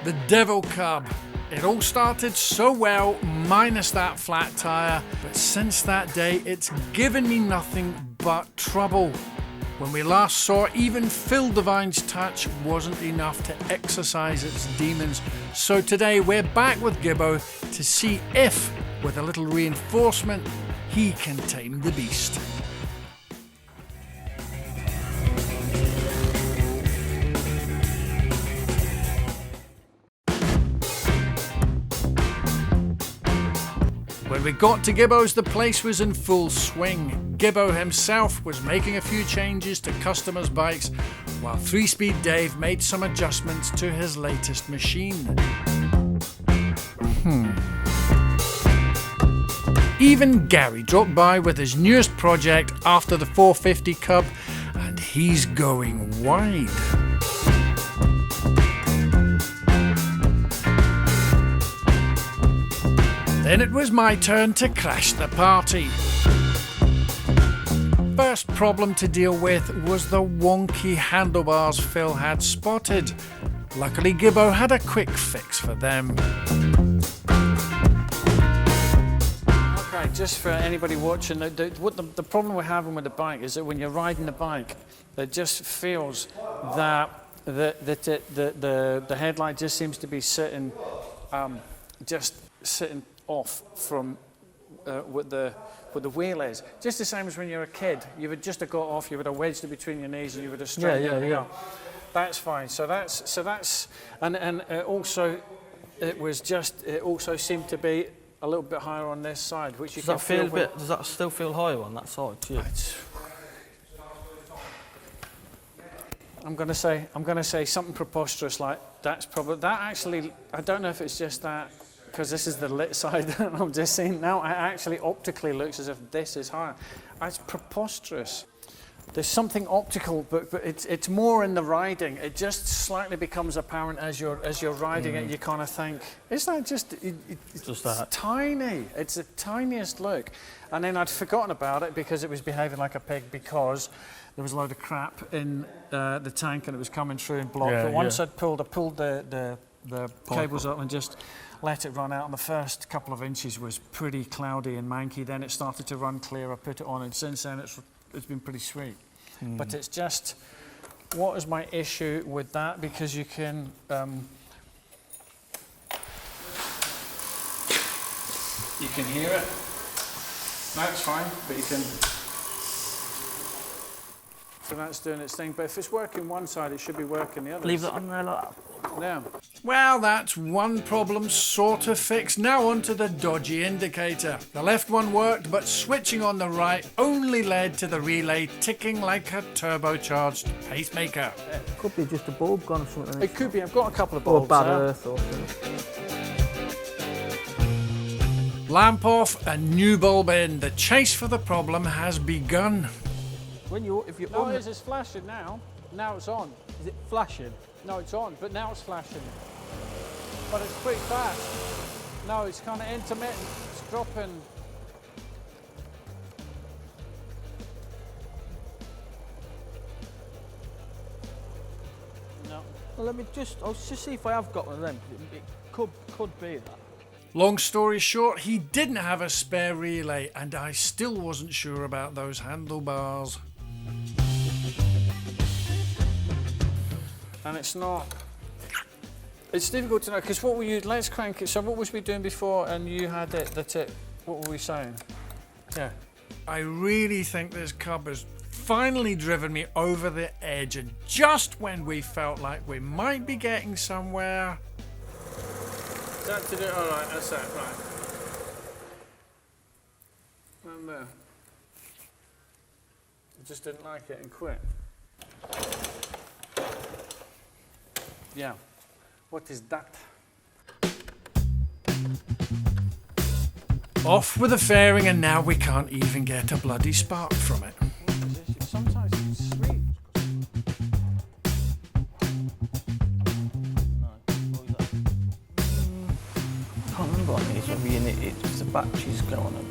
The Devil Cub. It all started so well, minus that flat tyre, but since that day it's given me nothing but trouble. When we last saw, even Phil Devine's touch wasn't enough to exorcise its demons. So today we're back with Gibbo to see if, with a little reinforcement, he can tame the beast. When we got to Gibbo's, the place was in full swing. Gibbo himself was making a few changes to customers' bikes, while 3-Speed Dave made some adjustments to his latest machine. Even Gary dropped by with his newest project after the 450 Cub, and he's going wide. Then it was my turn to crash the party. First problem to deal with was the wonky handlebars Phil had spotted. Luckily, Gibbo had a quick fix for them. Okay, just for anybody watching, the problem we're having with the bike is that when you're riding the bike, it just feels that the headlight just seems to be sitting off from what the wheel is. Just the same as when you're a kid. You would just have got off, you would have wedged it between your knees and you would have straightened everything out. That's fine. So that's and also it also seemed to be a little bit higher on this side, which you can feel. Does that still feel higher on that side too? I'm going to say something preposterous like that's probably that. Actually, I don't know if it's just that. Because this is the lit side that I'm just seeing now, it actually optically looks as if this is higher. It's preposterous. There's something optical, but it's more in the riding. It just slightly becomes apparent as you're riding it. You kind of think, is that just that tiny? It's the tiniest look. And then I'd forgotten about it because it was behaving like a pig because there was a load of crap in the tank and it was coming through and blocked. But once I pulled the cables up and just let it run out, and the first couple of inches was pretty cloudy and manky. Then it started to run clear. I put it on, and since then it's been pretty sweet. But it's just, what is my issue with that? Because you can hear it. That's fine, but you can. So that's doing its thing. But if it's working one side, it should be working the other. Leave that on there like that. Yeah. Well, that's one problem sort of fixed. Now on to the dodgy indicator. The left one worked, but switching on the right only led to the relay ticking like a turbocharged pacemaker. Could be just a bulb gone or something. It could be. I've got a couple of bulbs. Or bad earth or something. Lamp off and new bulb in. The chase for the problem has begun. It's flashing now. Now it's on. Is it flashing? No, it's on, but now it's flashing. But it's pretty fast. No, it's kind of intermittent. It's dropping. No. Well, I'll just see if I have got one of them. It could be that. Long story short, he didn't have a spare relay, and I still wasn't sure about those handlebars. And it's difficult to know, because let's crank it. So what was we doing before and you had it, what were we saying? Yeah. I really think this Cub has finally driven me over the edge, and just when we felt like we might be getting somewhere. Is that to do? All right, that's that, right. And there. I just didn't like it and quit. Yeah. What is that? Off with the fairing, and now we can't even get a bloody spark from it. Sometimes it's sweet. I can't remember. I think it's maybe in it. It's the batteries go on it.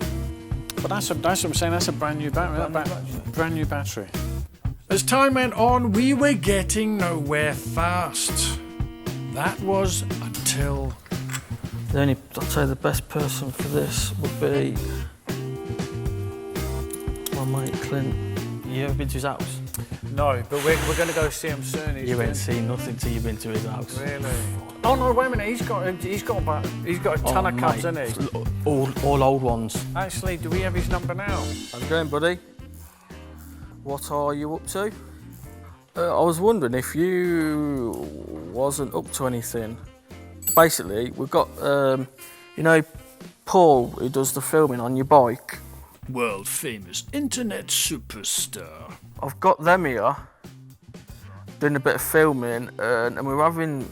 But that's what I'm saying. That's a brand new battery. Brand new battery. As time went on, we were getting nowhere fast. That was until... I'd say the best person for this would be my mate Clint. You ever been to his house? No, but we're going to go see him soon. You ain't seen nothing till you've been to his house. Really? Oh no! Wait a minute. He's got a ton of cubs, mate, hasn't he? All old ones. Actually, do we have his number now? How's it going, buddy? What are you up to? I was wondering if you wasn't up to anything. Basically, we've got, you know, Paul, who does the filming on your bike. World famous internet superstar. I've got them here, doing a bit of filming, and we're having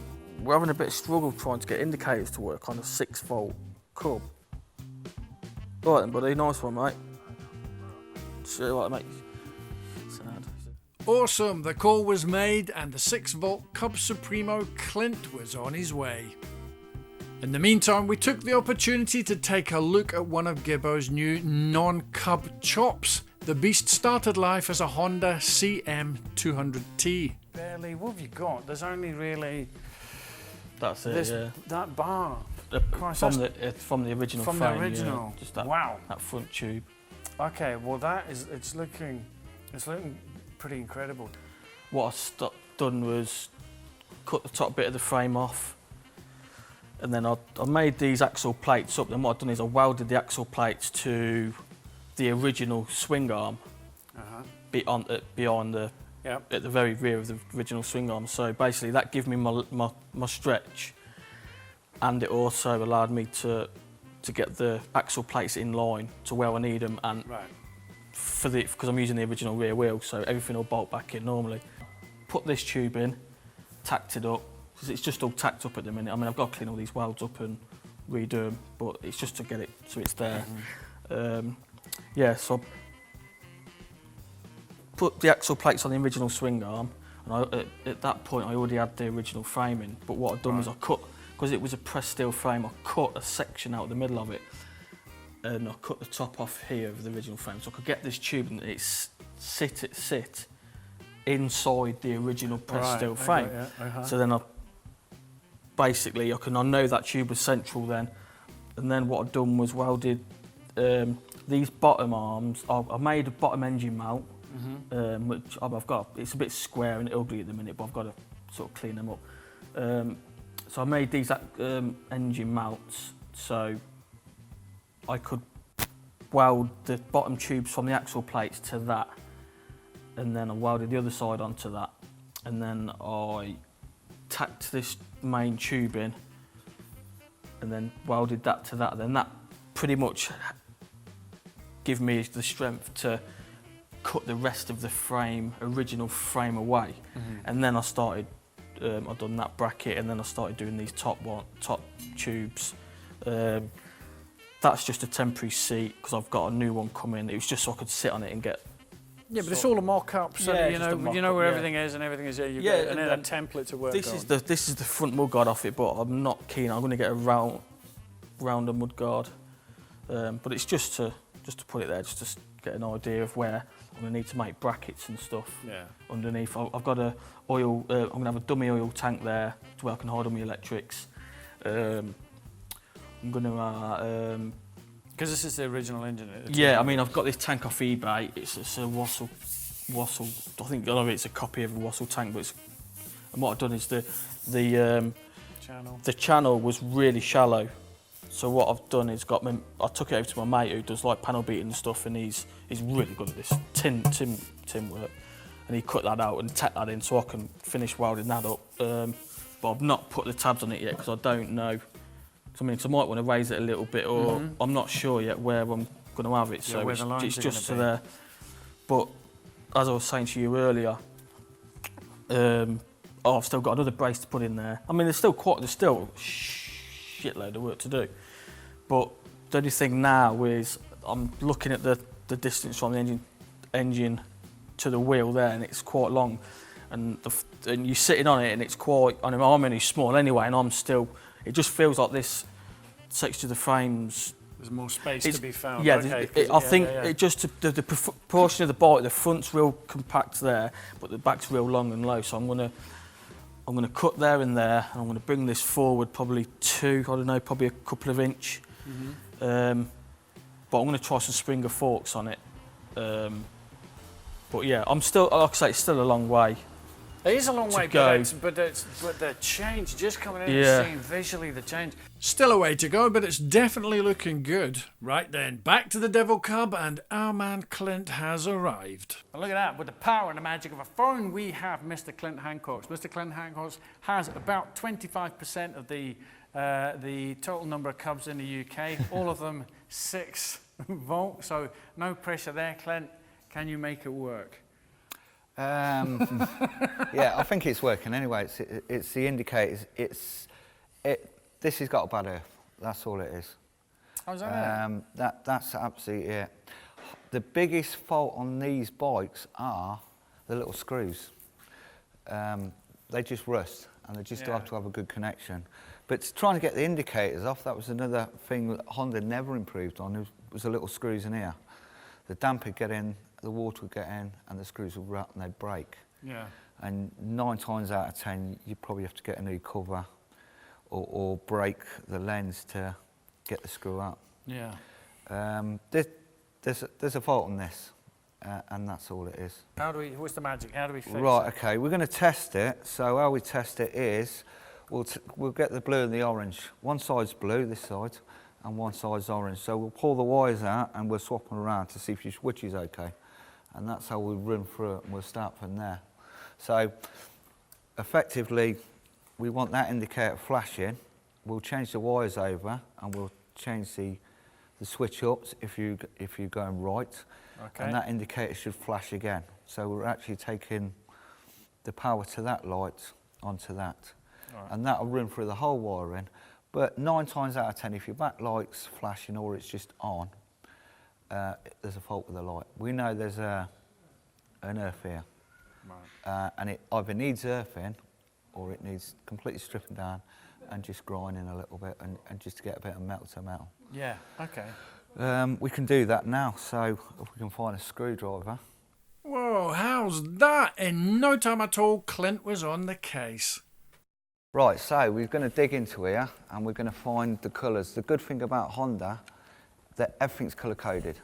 a bit of struggle trying to get indicators to work on a 6-volt Cub. All right then, buddy, nice one, mate. See you later, mate. Sad. Awesome, the call was made and the 6-volt Cub Supremo Clint was on his way. In the meantime, we took the opportunity to take a look at one of Gibbo's new non-Cub chops. The beast started life as a Honda CM200T. Barely. What have you got? There's only really That's it, that bar. Christ, from the original from frame, the original. Yeah, just that, wow. That front tube. Okay, well it's looking pretty incredible. What I done was cut the top bit of the frame off, and then I made these axle plates up. Then what I've done is I welded the axle plates to the original swing arm behind the at the very rear of the original swing arm. So basically that gave me my stretch, and it also allowed me to get the axle plates in line to where I need them, and because I'm using the original rear wheel, so everything will bolt back in normally. Put this tube in, tacked it up, because it's just all tacked up at the minute. I mean, I've got to clean all these welds up and redo them, but it's just to get it so it's there. Yeah, so put the axle plates on the original swing arm, and at that point I already had the original framing, but what I'd done was I cut, because it was a pressed steel frame, I cut a section out the middle of it, and I cut the top off here of the original frame, so I could get this tube and it sit inside the original pressed steel frame. So then I know that tube was central then, and then what I'd done was welded these bottom arms. I made a bottom engine mount, which I've got. It's a bit square and ugly at the minute, but I've got to sort of clean them up. So I made these engine mounts so I could weld the bottom tubes from the axle plates to that, and then I welded the other side onto that, and then I tacked this main tube in, and then welded that to that. Then that pretty much gave me the strength to cut the rest of the original frame away, and then I started. I'd done that bracket, and then I started doing these top tubes. That's just a temporary seat because I've got a new one coming. It was just so I could sit on it and get. Yeah, but it's all a mock-up, so you know where everything is, and everything is there. You get, and then a template to work on. This is the front mudguard off it, but I'm not keen. I'm going to get a rounder mudguard, but it's just to put it there, just to get an idea of where I'm going to need to make brackets and stuff underneath. I've got a oil. I'm going to have a dummy oil tank there to where I can hold on my electrics. I'm going to. Because this is the original engine. Yeah, I mean, I've got this tank off eBay. It's a Wassel. I think it's a copy of a Wassel tank, but and what I've done is the channel was really shallow. So what I've done is I took it over to my mate who does like panel beating and stuff, and he's really good at this tin work, and he cut that out and tacked that in so I can finish welding that up. But I've not put the tabs on it yet because I don't know. I mean, 'cause I might want to raise it a little bit, or I'm not sure yet where I'm going to have it. So it's just to there. But as I was saying to you earlier, I've still got another brace to put in there. I mean, there's still a shitload of work to do. But the only thing now is I'm looking at the distance from the engine to the wheel there, and it's quite long. And you're sitting on it, and it's quite. I mean, I'm only small anyway, and I'm still. It just feels like this section of the frames. There's more space to be found. Yeah, I think it just the proportion of the bike, the front's real compact there, but the back's real long and low. So I'm I'm going to cut there and there, and I'm going to bring this forward probably probably a couple of inch. But I'm going to try some Springer forks on it. But yeah, I'm still, like I say, it's still a long way. It is a long way, go. but the change, just coming in Yeah. and seeing visually the change. Still a way to go, but it's definitely looking good. Right then, back to the Devil Cub, and our man Clint has arrived. And look at that, with the power and the magic of a phone, we have Mr. Clint Hancocks. Mr. Clint Hancocks has about 25% of the total number of Cubs in the UK, all of them 6 volt, so no pressure there, Clint. Can you make it work? Yeah, I think it's working anyway. It's the indicators. This has got a bad earth. That's all it is. Oh, is that it? That's absolutely it. The biggest fault on these bikes are the little screws. They just rust, and they just have to have a good connection. But trying to get the indicators off, that was another thing that Honda never improved on. Was the little screws in here. The damp would get in, the water would get in, and the screws would rot and they'd break. Yeah. And 9 times out of 10, you probably have to get a new cover or break the lens to get the screw up. Yeah. There's a fault on this, and that's all it is. What's the magic? How do we fix Right, it? okay, we're going to test it. So how we test it is, we'll get the blue and the orange. One side's blue, this side, and one side's orange. So we'll pull the wires out and we'll swap them around to see which is okay. And that's how we run through it, and we'll start from there. So effectively, we want that indicator flashing. We'll change the wires over, and we'll change the switch ups if you're going right. Okay. And that indicator should flash again. So we're actually taking the power to that light onto that. Right. And that'll run through the whole wiring. But 9 times out of 10, if your backlight's flashing or it's just on, there's a fault with the light. We know there's an earth here. Right. And it either needs earthing or it needs completely stripping down and just grinding a little bit and just to get a bit of metal to metal. Yeah, okay. We can do that now, so if we can find a screwdriver. Whoa, how's that? In no time at all, Clint was on the case. Right, so we're going to dig into here and we're going to find the colours. The good thing about Honda, that everything's colour-coded.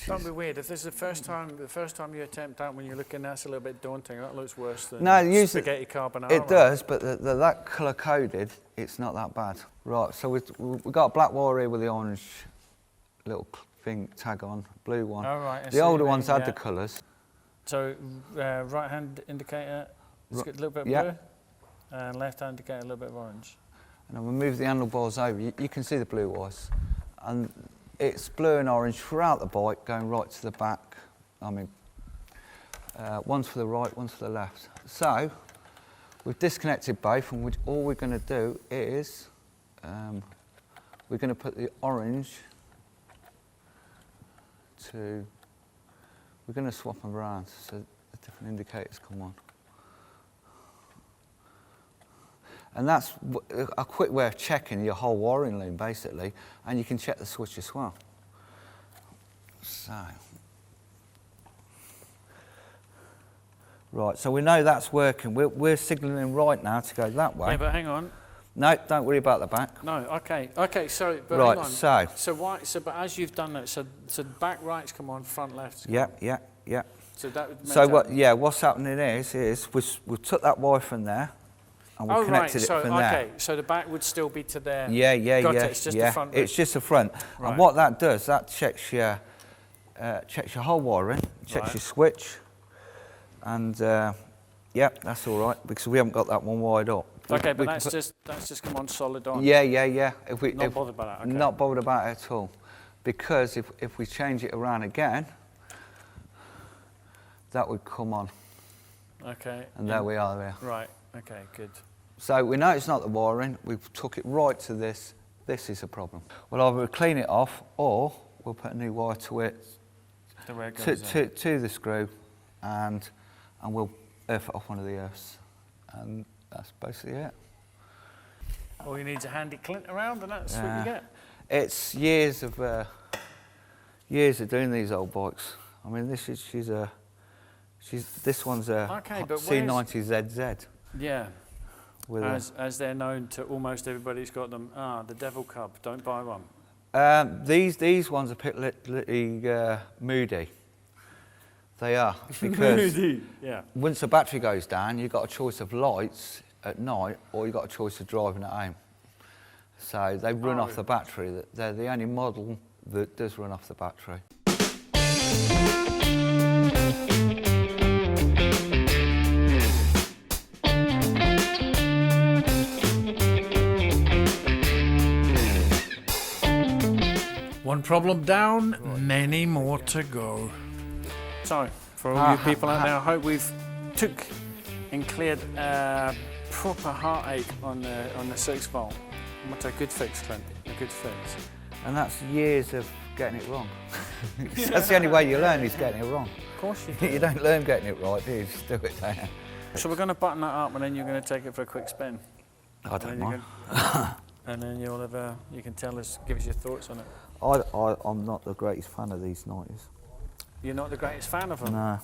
Don't be weird. If this is the first time you attempt that when you're looking, that's a little bit daunting. That looks worse than spaghetti carbonara. It does, but that colour-coded, it's not that bad. Right, so we've got a black wire here with the orange little thing tag on, blue one. Oh, right, the older ones had the colours. So right-hand indicator, it's got a little bit of blue, and left-hand indicator, a little bit of orange. And I'm going to move the handlebars over. You can see the blue wires. And it's blue and orange throughout the bike, going right to the back. I mean, one's for the right, one's for the left. So, we've disconnected both, and all we're going to do is, we're going to put the orange we're going to swap them around so the different indicators come on. And that's a quick way of checking your whole wiring loom, basically, and you can check the switch as well. So, right, so we know that's working. We're signalling right now to go that way. Yeah, but hang on. No, don't worry about the back. No, okay, so but right, hang on. But as you've done that, so back right's come on, front left's come on. Yeah. So that would so what's happening is we took that wire from there. And we connected it from there. Okay, so the back would still be to there. Yeah. It's just the front. It's just the front. Right. And what that does, that checks your whole wiring, checks your switch, and that's all right because we haven't got that one wired up. Okay, but that's just come on solid on. Yeah. Not bothered about that. Okay. Not bothered about it at all, because if we change it around again, that would come on. Okay. And there we are there. Right. Okay. Good. So we know it's not the wiring. We've took it right to this. This is a problem. Well, either we'll clean it off, or we'll put a new wire to it, to the screw, and we'll earth it off one of the earths, and that's basically it. All you need is a handy Clint around, and that's what you get. It's years of doing these old bikes. I mean, this one's a Okay, but C90zz. Yeah. With as they're known to almost everybody who's got them. The Devil Cub, don't buy one. these ones are particularly moody. They are, because Yeah. once the battery goes down, you've got a choice of lights at night, or you've got a choice of driving at home. So they run off the battery. They're the only model that does run off the battery. One problem down, many more to go. So, for all you people out there, I hope we've took and cleared proper heartache on the 6 volt. What a good fix, Clint. A good fix. And that's years of getting it wrong. That's the only way you learn, is getting it wrong. Of course you do. You don't learn getting it right, do you? Just do it there. So we're going to button that up, and then you're going to take it for a quick spin. I don't mind. And then you'll have you can tell us, give us your thoughts on it. I'm not the greatest fan of these 90s. You're not the greatest fan of them? No.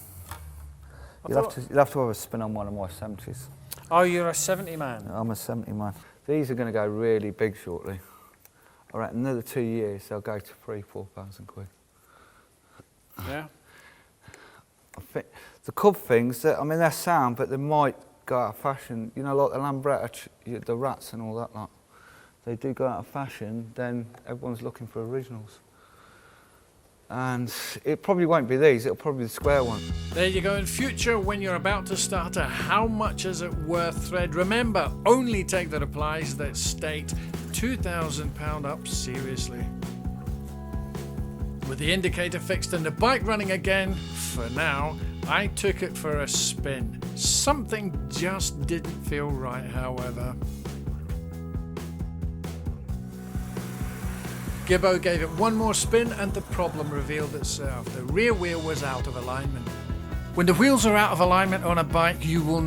You'll have to have a spin on one of my 70s. Oh, you're a 70 man? I'm a 70 man. These are going to go really big shortly. All right, another 2 years, they'll go to 3,000–4,000 quid. Yeah? I think the Cub things, I mean, they're sound, but they might go out of fashion. You know, like the Lambretta, the Rats and all that lot. They do go out of fashion, then everyone's looking for originals. And it probably won't be these, it'll probably be the square one. There you go. In future, when you're about to start a how much is it worth thread, remember, only take the replies that state £2,000 up seriously. With the indicator fixed and the bike running again, for now, I took it for a spin. Something just didn't feel right, however. Gibbo gave it one more spin and the problem revealed itself. The rear wheel was out of alignment. When the wheels are out of alignment on a bike, you will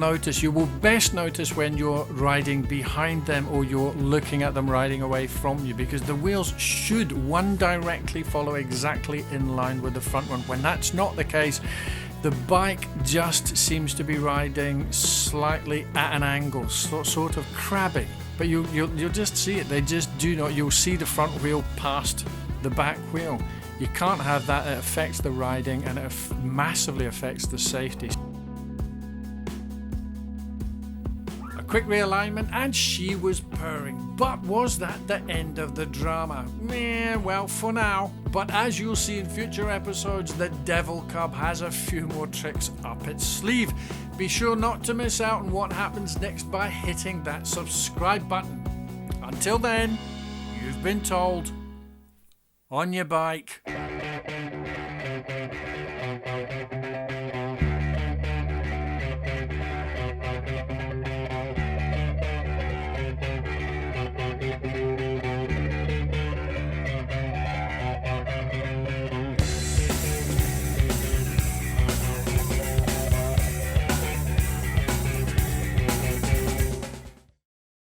best notice when you're riding behind them or you're looking at them riding away from you, because the wheels should one directly follow exactly in line with the front one. When that's not the case, the bike just seems to be riding slightly at an angle, sort of crabbing. But you'll just see it. They just do not. You'll see the front wheel past the back wheel. You can't have that. It affects the riding and it massively affects the safety. A quick realignment and she was purring. But was that the end of the drama? Well, for now. But as you'll see in future episodes, the Devil Cub has a few more tricks up its sleeve. Be sure not to miss out on what happens next by hitting that subscribe button. Until then, you've been told, on your bike.